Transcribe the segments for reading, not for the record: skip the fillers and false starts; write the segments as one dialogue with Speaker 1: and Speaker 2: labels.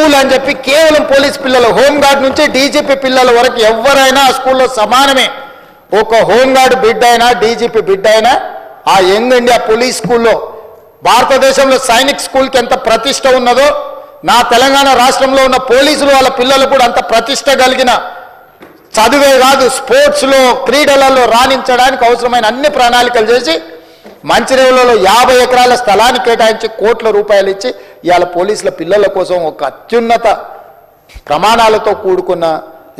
Speaker 1: School అని చెప్పి కేవలం పోలీస్ పిల్లలు, హోంగార్డ్ నుంచి డీజీపీ పిల్లల వరకు ఎవరైనా ఆ స్కూల్లో సమానమే. ఒక హోంగార్డ్ బిడ్డ అయినా డీజీపీ బిడ్డ అయినా ఆ యంగ్ ఇండియా పోలీస్ స్కూల్లో, భారతదేశంలో సైనిక్ స్కూల్కి ఎంత ప్రతిష్ట ఉన్నదో నా తెలంగాణ రాష్ట్రంలో ఉన్న పోలీసులు వాళ్ళ పిల్లలు కూడా అంత ప్రతిష్ట కలిగిన, చదువే కాదు స్పోర్ట్స్లో క్రీడలలో రాణించడానికి అవసరమైన అన్ని ప్రణాళికలు చేసి మంచిర్యాలలో 50 ఎకరాల స్థలాన్ని కేటాయించి కోట్ల రూపాయలు ఇచ్చి ఇవాళ పోలీసుల పిల్లల కోసం ఒక అత్యున్నత ప్రమాణాలతో కూడుకున్న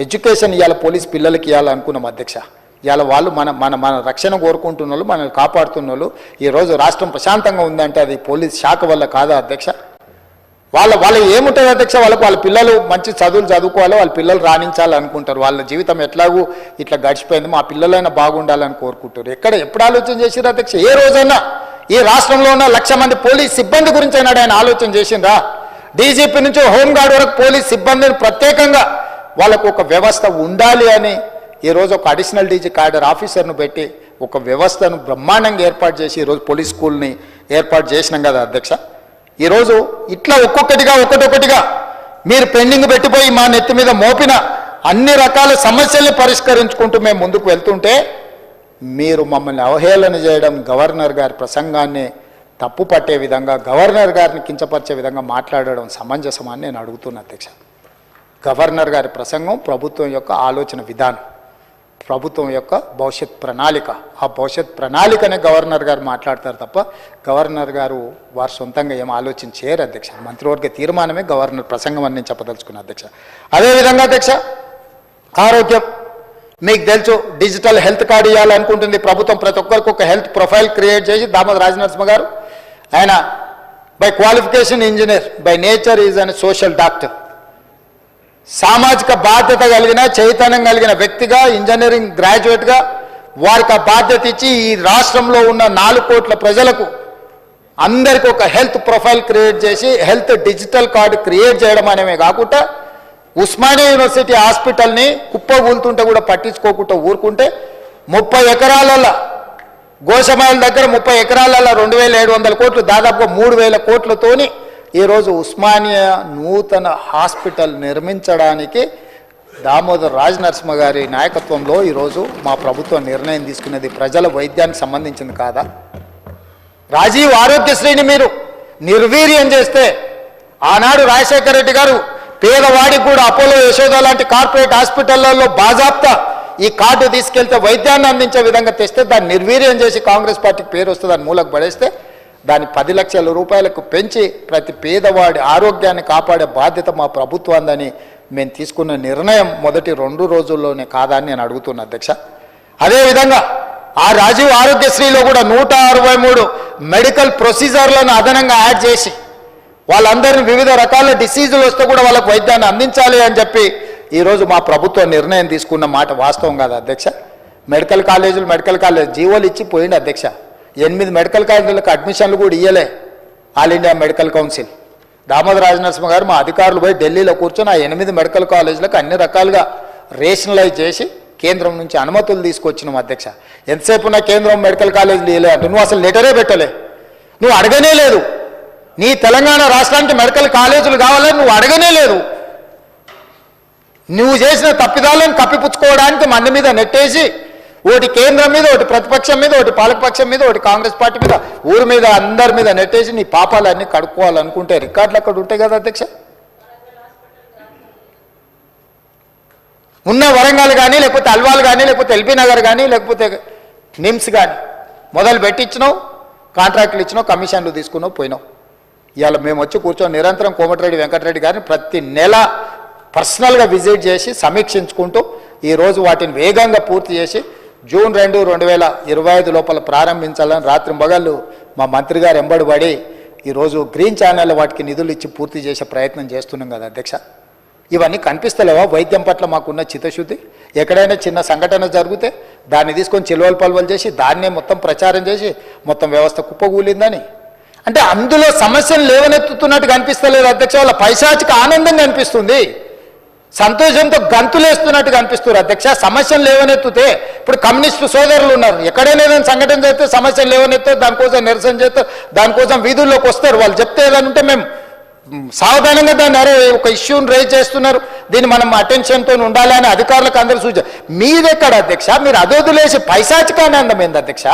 Speaker 1: ఎడ్యుకేషన్ ఇవాళ పోలీస్ పిల్లలకి ఇవ్వాలనుకున్నాం అధ్యక్ష. ఇవాళ వాళ్ళు మన రక్షణ కోరుకుంటున్న వాళ్ళు, మనల్ని కాపాడుతున్న వాళ్ళు, ఈరోజు రాష్ట్రం ప్రశాంతంగా ఉందంటే అది పోలీస్ శాఖ వల్ల కాదా అధ్యక్ష? వాళ్ళు ఏముంటుంది అధ్యక్ష? వాళ్ళ పిల్లలు మంచి చదువులు చదువుకోవాలి, వాళ్ళ పిల్లలు రాణించాలనుకుంటారు. వాళ్ళ జీవితం ఎట్లాగూ ఇట్లా గడిచిపోయింది, మా పిల్లలైనా బాగుండాలని కోరుకుంటారు. ఎప్పుడు ఆలోచన చేసిరా అధ్యక్ష? ఏ రోజైనా ఈ రాష్ట్రంలో ఉన్న 1,00,000 మంది పోలీస్ సిబ్బంది గురించి అయినా ఆయన ఆలోచన చేసిండ్రా? డీజీపీ నుంచి హోంగార్డ్ వరకు పోలీస్ సిబ్బందిని ప్రత్యేకంగా వాళ్ళకు ఒక వ్యవస్థ ఉండాలి అని ఈరోజు ఒక అడిషనల్ డీజీ క్యాడర్ ఆఫీసర్ను పెట్టి ఒక వ్యవస్థను బ్రహ్మాండంగా ఏర్పాటు చేసి ఈరోజు పోలీస్ స్కూల్ని ఏర్పాటు చేసినాం కదా అధ్యక్ష. ఈరోజు ఇట్లా ఒక్కొక్కటిగా మీరు పెండింగ్ పెట్టిపోయి మా నెత్తి మీద మోపిన అన్ని రకాల సమస్యల్ని పరిష్కరించుకుంటూ మేము ముందుకు వెళ్తుంటే మీరు మమ్మల్ని అవహేళన చేయడం, గవర్నర్ గారి ప్రసంగాన్ని తప్పు పట్టే విధంగా, గవర్నర్ గారిని కించపరిచే విధంగా మాట్లాడడం సమంజసమని నేను అడుగుతున్నా అధ్యక్ష. గవర్నర్ గారి ప్రసంగం ప్రభుత్వం యొక్క ఆలోచన విధానం, ప్రభుత్వం యొక్క భవిష్యత్ ప్రణాళిక. ఆ భవిష్యత్ ప్రణాళికనే గవర్నర్ గారు మాట్లాడతారు తప్ప గవర్నర్ గారు వారు సొంతంగా ఏం ఆలోచన చేయరు అధ్యక్ష. మంత్రివర్గ తీర్మానమే గవర్నర్ ప్రసంగం అని నేను చెప్పదలుచుకున్నా అధ్యక్ష. అదేవిధంగా అధ్యక్ష, ఆరోగ్యం మీకు తెలుసు, డిజిటల్ హెల్త్ కార్డు ఇవ్వాలనుకుంటుంది ప్రభుత్వం. ప్రతి ఒక్కరికి ఒక హెల్త్ ప్రొఫైల్ క్రియేట్ చేసి, దామోదర రాజనరసింహ గారు ఆయన by qualification engineer, by nature is an social doctor, సామాజిక బాధ్యత కలిగిన చైతన్యం కలిగిన వ్యక్తిగా, ఇంజనీరింగ్ గ్రాడ్యుయేట్గా వారికి ఆ బాధ్యత ఇచ్చి ఈ రాష్ట్రంలో ఉన్న 4 కోట్ల ప్రజలకు అందరికీ ఒక హెల్త్ ప్రొఫైల్ క్రియేట్ చేసి హెల్త్ డిజిటల్ కార్డు క్రియేట్ చేయడం అనేవి కాకుండా ఉస్మానియా యూనివర్సిటీ హాస్పిటల్ని కుప్పగూలుతుంటే కూడా పట్టించుకోకుండా ఊరుకుంటే 30 ఎకరాల గోషమాయిల దగ్గర 30 ఎకరాల 2,700 కోట్లు, దాదాపుగా 3,000 కోట్లతోని ఈరోజు ఉస్మానియా నూతన హాస్పిటల్ నిర్మించడానికి దామోదర రాజనరసింహ గారి నాయకత్వంలో ఈరోజు మా ప్రభుత్వం నిర్ణయం తీసుకున్నది. ప్రజల వైద్యానికి సంబంధించింది కాదా? రాజీవ్ ఆరోగ్యశ్రీని మీరు నిర్వీర్యం చేస్తే ఆనాడు రాజశేఖర రెడ్డి గారు పేదవాడికి కూడా అపోలో, యశోద లాంటి కార్పొరేట్ హాస్పిటళ్లలో బాజాప్తా ఈ కార్డు తీసుకెళ్తే వైద్యాన్ని అందించే విధంగా తెస్తే దాన్ని నిర్వీర్యం చేసి కాంగ్రెస్ పార్టీకి పేరు వస్తే దాన్ని మూలకు పడేస్తే దాన్ని 10 లక్షల రూపాయలకు పెంచి ప్రతి పేదవాడి ఆరోగ్యాన్ని కాపాడే బాధ్యత మా ప్రభుత్వాన్ని మేము తీసుకున్న నిర్ణయం మొదటి 2 రోజుల్లోనే కాదా అని నేను అడుగుతున్నా అధ్యక్ష. అదేవిధంగా ఆ రాజీవ్ ఆరోగ్యశ్రీలో కూడా 163 మెడికల్ ప్రొసీజర్లను అదనంగా యాడ్ చేసి వాళ్ళందరినీ వివిధ రకాల డిసీజులు వస్తే కూడా వాళ్ళకు వైద్యాన్ని అందించాలి అని చెప్పి ఈరోజు మా ప్రభుత్వం నిర్ణయం తీసుకున్న మాట వాస్తవం కాదా అధ్యక్ష? మెడికల్ కాలేజ్ జీవోలు ఇచ్చి పోయింది అధ్యక్ష. 8 మెడికల్ కాలేజీలకు అడ్మిషన్లు కూడా ఇయ్యలే all India medical council. Damodara Rajanarasimha గారు మా అధికారులు పోయి ఢిల్లీలో కూర్చొని ఆ 8 మెడికల్ కాలేజీలకు అన్ని రకాలుగా రేషనలైజ్ చేసి కేంద్రం నుంచి అనుమతులు తీసుకొచ్చినాం అధ్యక్ష. ఎంతసేపు ఉన్న కేంద్రం మెడికల్ కాలేజీలు ఇయ్యలే అంటే నువ్వు అసలు లెటరే పెట్టలే, నువ్వు అడగనే లేదు. నీ తెలంగాణ రాష్ట్రానికి మెడికల్ కాలేజీలు కావాలని నువ్వు అడగనే లేదు. నువ్వు చేసిన తప్పిదాలను కప్పిపుచ్చుకోవడానికి మంది మీద నెట్టేసి ఒకటి కేంద్రం మీద, ఒకటి ప్రతిపక్షం మీద, ఒకటి పాలకపక్షం మీద, ఒకటి కాంగ్రెస్ పార్టీ మీద, ఊరి మీద, అందరి మీద నెట్టేసి నీ పాపాలన్నీ కడుక్కోవాలనుకుంటే రికార్డులు అక్కడ ఉంటాయి కదా అధ్యక్ష. ఉన్న వరంగల్ కానీ, లేకపోతే అల్వాల్ కానీ, లేకపోతే ఎల్బీ నగర్ కానీ, లేకపోతే నిమ్స్ కానీ మొదలు పెట్టించినావు, కాంట్రాక్టులు ఇచ్చినావు, కమిషన్లు తీసుకున్నావు, పోయినావు. ఇవాళ మేము వచ్చి కూర్చొని నిరంతరం కోమటిరెడ్డి వెంకటరెడ్డి గారిని ప్రతి నెల పర్సనల్గా విజిట్ చేసి సమీక్షించుకుంటూ ఈరోజు వాటిని వేగంగా పూర్తి చేసి జూన్ 2, 2025 లోపల ప్రారంభించాలని రాత్రింబగళ్ళు మా మంత్రి గారు ఎంబడిపడి ఈరోజు గ్రీన్ ఛానల్ వాటికి నిధులు ఇచ్చి పూర్తి చేసే ప్రయత్నం చేస్తున్నాం కదా అధ్యక్ష. ఇవన్నీ కనిపిస్తలేవా? వైద్యం పట్ల మాకున్న చిత్తశుద్ధి. ఎక్కడైనా చిన్న సంఘటన జరిగితే దాన్ని తీసుకొని చిలువలు పలువలు చేసి దాన్నే మొత్తం ప్రచారం చేసి మొత్తం వ్యవస్థ కుప్పగూలిందని అంటే అందులో సమస్యలు లేవనెత్తుతున్నట్టు కనిపిస్తలేదు అధ్యక్ష. వాళ్ళ పైశాచిక ఆనందంగా అనిపిస్తుంది, సంతోషంతో గంతులేస్తున్నట్టుగా అనిపిస్తున్నారు అధ్యక్ష. సమస్యలు లేవనెత్తుతే ఇప్పుడు కమ్యూనిస్టు సోదరులు ఉన్నారు, ఎక్కడైనా ఏదైనా సంఘటన చేస్తే సమస్యలు లేవనెత్తే దానికోసం నిరసన చేస్తే దానికోసం వీధుల్లోకి వస్తారు. వాళ్ళు చెప్తే ఏదైనా ఉంటే మేము సావధానంగా దాన్ని ఒక ఇష్యూని రేజ్ చేస్తున్నారు, దీన్ని మనం అటెన్షన్తో ఉండాలి అని అధికారులకు అందరూ సూచన. మీదెక్కడ అధ్యక్ష? మీరు అదొదిలేసి పైశాచికానందం ఏంది అధ్యక్ష?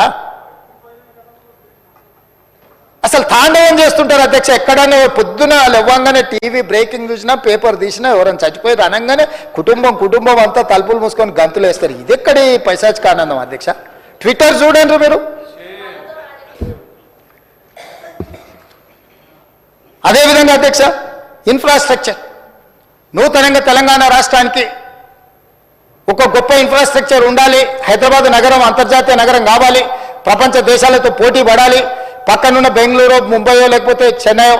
Speaker 1: అసలు తాండవం చేస్తుంటారు అధ్యక్ష. ఎక్కడన్నా పొద్దున లేవగానే టీవీ బ్రేకింగ్ చూసినా, పేపర్ తీసినా, ఎవరైనా చచ్చిపోయేది అనగానే కుటుంబం అంతా తలుపులు మూసుకొని గంతులు వేస్తారు. ఇది ఎక్కడి పైశాచికానందం అధ్యక్ష? ట్విట్టర్ చూడండి మీరు. అదేవిధంగా అధ్యక్ష, ఇన్ఫ్రాస్ట్రక్చర్ నూతనంగా తెలంగాణ రాష్ట్రానికి ఒక గొప్ప ఇన్ఫ్రాస్ట్రక్చర్ ఉండాలి. హైదరాబాద్ నగరం అంతర్జాతీయ నగరం కావాలి, ప్రపంచ దేశాలతో పోటీ పడాలి. పక్కనున్న బెంగళూరు, ముంబయో, లేకపోతే చెన్నైయో,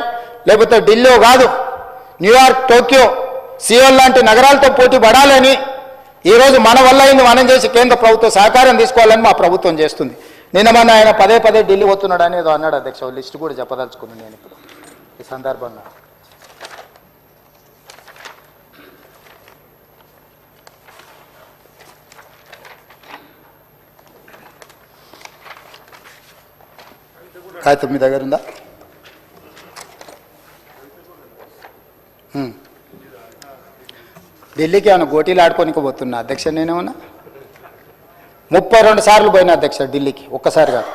Speaker 1: లేకపోతే ఢిల్లీయో కాదు, న్యూయార్క్, టోక్యో, సియోల్ లాంటి నగరాలతో పోటీ పడాలని ఈరోజు మన వల్ల అయింది మనం చేసి కేంద్ర ప్రభుత్వ సహకారం తీసుకోవాలని మా ప్రభుత్వం చేస్తుంది. నిన్న మొన్న ఆయన పదే ఢిల్లీ పోతున్నాడు అని ఏదో అన్నాడు అధ్యక్ష. లిస్టు కూడా చెప్పదలుచుకున్నాను నేను ఇప్పుడు ఈ సందర్భంగా. కాగితం మీ దగ్గర ఉందా? ఢిల్లీకి ఏమైనా గోటీలు ఆడుకోనికి పోతున్నా అధ్యక్ష? నేనేమన్నా 32 సార్లు పోయినా అధ్యక్ష ఢిల్లీకి, ఒక్కసారి కాదు.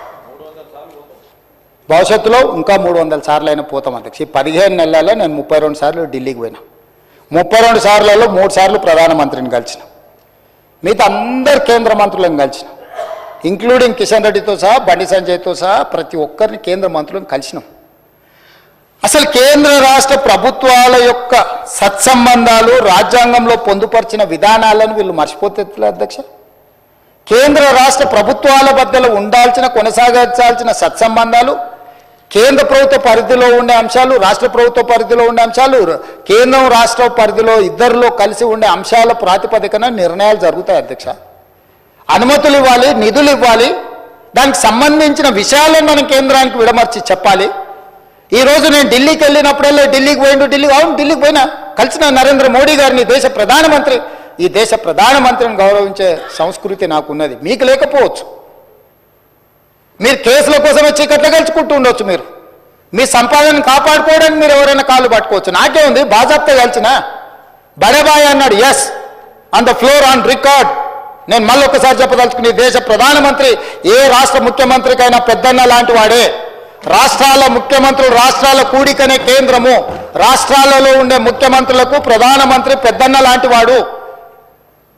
Speaker 1: భవిష్యత్తులో ఇంకా 300 సార్లు అయినా పోతాం అధ్యక్ష. ఈ 15 నెలల్లో నేను 32 సార్లు ఢిల్లీకి పోయినా. 32 సార్లలో 3 సార్లు ప్రధానమంత్రిని కలిసిన, మిగతా అందరు కేంద్ర మంత్రులను కలిసిన, ఇంక్లూడింగ్ కిషన్ రెడ్డితో సహా, బండి సంజయ్తో సహా ప్రతి ఒక్కరిని కేంద్ర మంత్రులను కలిసినాం. అసలు కేంద్ర రాష్ట్ర ప్రభుత్వాల యొక్క సత్సంబంధాలు, రాజ్యాంగంలో పొందుపరిచిన విధానాలను వీళ్ళు మర్చిపోతే అధ్యక్ష. కేంద్ర రాష్ట్ర ప్రభుత్వాల మధ్యలో ఉండాల్సిన, కొనసాగించాల్సిన సత్సంబంధాలు, కేంద్ర ప్రభుత్వ పరిధిలో ఉండే అంశాలు, రాష్ట్ర ప్రభుత్వ పరిధిలో ఉండే అంశాలు, కేంద్రం రాష్ట్ర పరిధిలో ఇద్దరిలో కలిసి ఉండే అంశాల ప్రాతిపదికన నిర్ణయాలు జరుగుతాయి అధ్యక్ష. అనుమతులు ఇవ్వాలి, నిధులు ఇవ్వాలి, దానికి సంబంధించిన విషయాలను మనం కేంద్రానికి విడమర్చి చెప్పాలి. ఈరోజు నేను ఢిల్లీకి వెళ్ళినప్పుడల్లా ఢిల్లీకి పోయినా కలిసిన నరేంద్ర మోడీ గారిని, దేశ ప్రధానమంత్రి. ఈ దేశ ప్రధానమంత్రిని గౌరవించే సంస్కృతి నాకున్నది, మీకు లేకపోవచ్చు. మీరు కేసుల కోసమే చీకట్లు గెలుచుకుంటూ ఉండొచ్చు. మీరు మీ సంపాదనను కాపాడుకోవడానికి మీరు ఎవరైనా కాళ్ళు పట్టుకోవచ్చు. నాకే ఉంది, బాజాప్తా కలిసిన బడేబాయ్ అన్నాడు. Yes, on the floor, on record. నేను మళ్ళొకసారి చెప్పదలుచుకుని, దేశ ప్రధానమంత్రి ఏ రాష్ట్ర ముఖ్యమంత్రికైనా పెద్దన్న లాంటి వాడే. రాష్ట్రాల ముఖ్యమంత్రులు, రాష్ట్రాల కూడికనే కేంద్రము. రాష్ట్రాలలో ఉండే ముఖ్యమంత్రులకు ప్రధానమంత్రి పెద్దన్న లాంటి వాడు.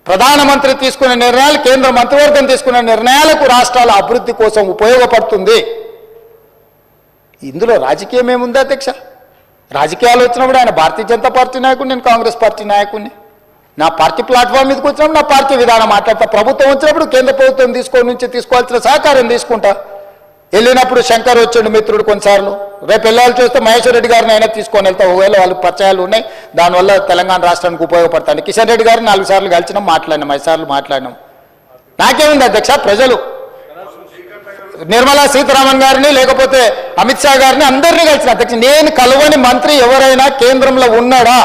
Speaker 1: ప్రధానమంత్రి తీసుకునే నిర్ణయాలు, కేంద్ర మంత్రివర్గం తీసుకునే నిర్ణయాలకు రాష్ట్రాల అభివృద్ధి కోసం ఉపయోగపడుతుంది. ఇందులో రాజకీయం ఏముంది అధ్యక్ష? రాజకీయాలు వచ్చినప్పుడు ఆయన భారతీయ జనతా పార్టీ నాయకుడు, నేను కాంగ్రెస్ పార్టీ నాయకుడిని. నా పార్టీ ప్లాట్ఫామ్ మీదకి వచ్చినప్పుడు నా పార్టీ విధానం మాట్లాడతా. ప్రభుత్వం వచ్చినప్పుడు కేంద్ర ప్రభుత్వం తీసుకోవాల్సిన సహకారం తీసుకుంటా. వెళ్ళినప్పుడు శంకర్ వచ్చాడు మిత్రుడు కొన్నిసార్లు. రేపు వెళ్ళాలి చూస్తే మహేశ్వర్ రెడ్డి గారిని అయినా తీసుకొని వెళ్తా. ఒకవేళ వాళ్ళకి పరిచయాలు ఉన్నాయి, దానివల్ల తెలంగాణ రాష్ట్రానికి ఉపయోగపడతాను. కిషన్ రెడ్డి గారిని 4 సార్లు కలిసినాం, మాట్లాడినాం, 5 సార్లు మాట్లాడినాం. నాకేముంది అధ్యక్ష? ప్రజలు నిర్మలా సీతారామన్ గారిని, లేకపోతే అమిత్ షా గారిని, అందరినీ కలిసిన అధ్యక్ష. నేను కలవని మంత్రి ఎవరైనా కేంద్రంలో ఉన్నాడా?